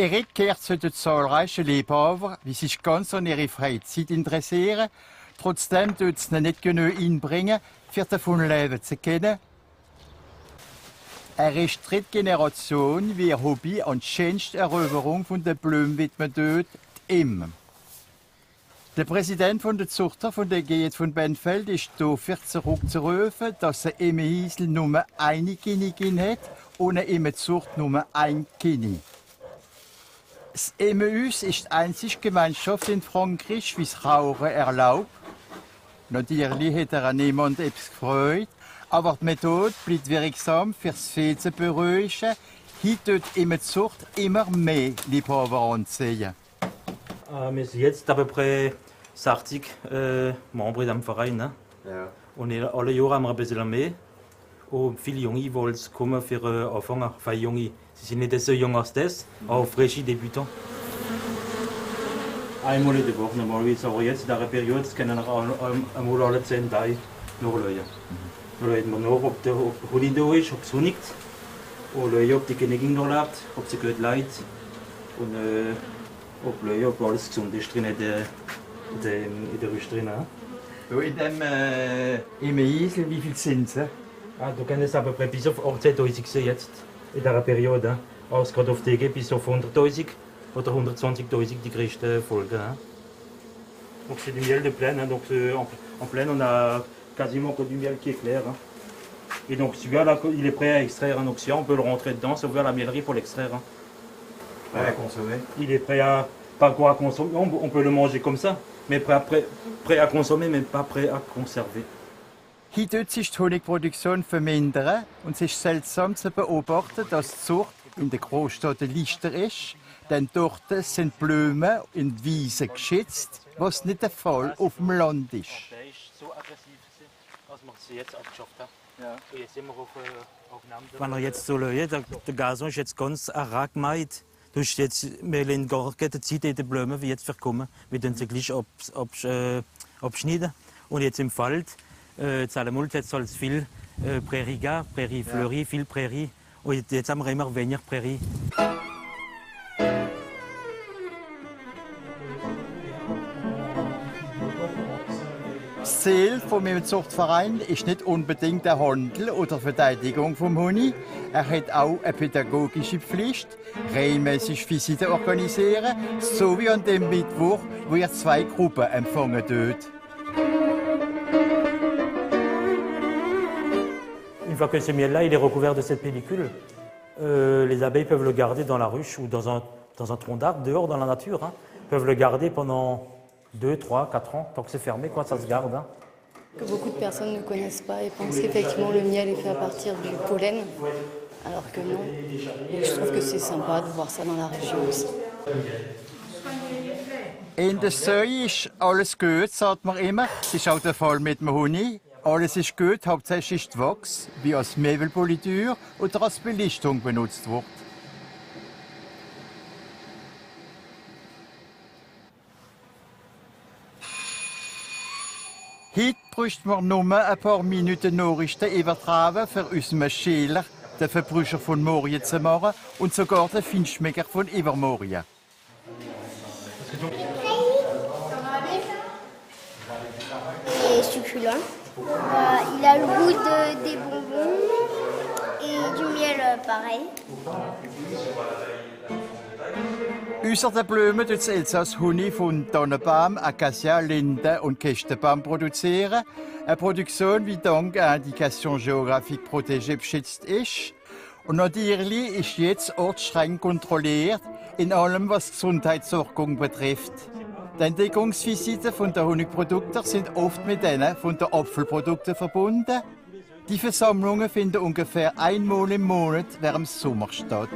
Erik kehrt zu den zahlreichen Liebhaber, die sich ganz an ihre Freizeit interessieren. Trotzdem tut es nicht genug einbringen, für davon leben zu können. Er ist die dritte Generation, wie ihr Hobby an die schönste Eroberung von der Blumen widmet tut, ihm. Der Präsident von der Zuchter von der Geet von Benfeld ist dafür zurückzurufen, dass der Emmehiesel nur eine Königin hat und eine Zucht nur ein König. Das Emmehuis ist die einzige Gemeinschaft in Frankreich, wie das Rauchen erlaubt. Natürlich hat er an niemand etwas gefreut, aber die Methode bleibt wirksam für das Vieh zu beruhigen. Hier tut die Zucht immer mehr Liebhaber anziehen. Wir sind jetzt à peu près 60 Membres am Verein. Ne? Ja. Und alle Jahre haben wir ein bisschen mehr. Und viele Junge wollen kommen für anfangen. Enfin, Junge, sie sind nicht so jung als das, aber frische Debütanten. Einmal in der Woche normalerweise, aber jetzt in dieser Periode können wir einmal alle 10 Tage nachschauen. Dann schauen wir nach, ob der Hund da ist, ob es hundigt. Und schauen, ob die Königin noch lebt, ob sie gut leidet. Und ob alles gesund ist drin in der Rüst drin. In dem Emmehiesel, wie viel sind sie? Du kannst aber bis auf 18.000 sehen jetzt in dieser Periode. Also gerade auf DG bis auf 100.000 oder 120.000 die größten Folgen. Donc c'est du miel de plaine, hein. Donc en plaine on a quasiment que du miel qui est clair. Hein. Et donc celui-là là, il est prêt à extraire. Hein. Donc si on peut le rentrer dedans, c'est ouvert la miellerie pour l'extraire. Hein. Prêt à consommer. Il est prêt à, pas quoi à consommer, on peut le manger comme ça, mais prêt à consommer, mais pas prêt à conserver. Hier tut sich die Honigproduktion vermindern und es ist seltsam zu beobachten, dass die Zucht in der Großstadt leichter ist, denn dort sind die Blumen in Wiesen geschützt, was nicht der Fall auf dem Land ist. Der ist so aggressiv, dass wir sie jetzt abgeschafft haben. Ja. Und jetzt sind wir auf Aufnahmen. Wenn er jetzt so läuft, der Gazon ist jetzt ganz arachmaid. Du hast jetzt in gar keine Zeit in den Blumen, wie jetzt verkommen. Wir tun sie gleich abschneiden. Und jetzt im Wald, jetzt soll es viel Prärie geben, Prärie fleurie, viel Prärie. Und jetzt haben wir immer weniger Prärie. Das Ziel des Zuchtvereins ist nicht unbedingt der Handel oder die Verteidigung vom Honig. Er hat auch eine pädagogische Pflicht, regelmäßig Visiten organisieren, so wie an dem Mittwoch, wo er 2 Gruppen empfangen tut. Une fois que ce miel-là il est recouvert de cette pellicule, les abeilles peuvent le garder dans la ruche ou dans un tronc d'arbre, dehors dans la nature. Hein, peuvent le garder pendant 2, 3, 4 ans, tant que c'est fermé, quoi, ça se garde. Hein. Que beaucoup de personnes ne connaissent pas et pensent qu'effectivement le miel est fait à partir du pollen, alors que non. Et je trouve que c'est sympa de voir ça dans la région aussi. In der Säue ist alles gut, sagt man immer. Das ist auch der Fall mit dem Honig. Alles ist gut, hauptsächlich die Wachs, wie als Möbelpolitur oder als Belichtung benutzt wird. Heute bräuchten wir nur ein paar Minuten Nachrichten übertragen für unseren Schäler, den Verbrücher von Morien zu machen und sogar den Feinschmecker von Übermorien. Et succulent. Il a le goût des bonbons et du miel pareil. Außer den Blumen tut das Elsass Honig von Tannenbaum, Acacia, Linde und Kästenbaum produzieren. Eine Produktion, die dank Indikation géographique protégée geschützt ist. Und natürlich ist jetzt ortsstreng kontrolliert, in allem was Gesundheitssorgung betrifft. Die Entdeckungsvisiten von den Honigprodukten sind oft mit denen von den Apfelprodukten verbunden. Die Versammlungen finden ungefähr einmal im Monat während dem Sommer statt.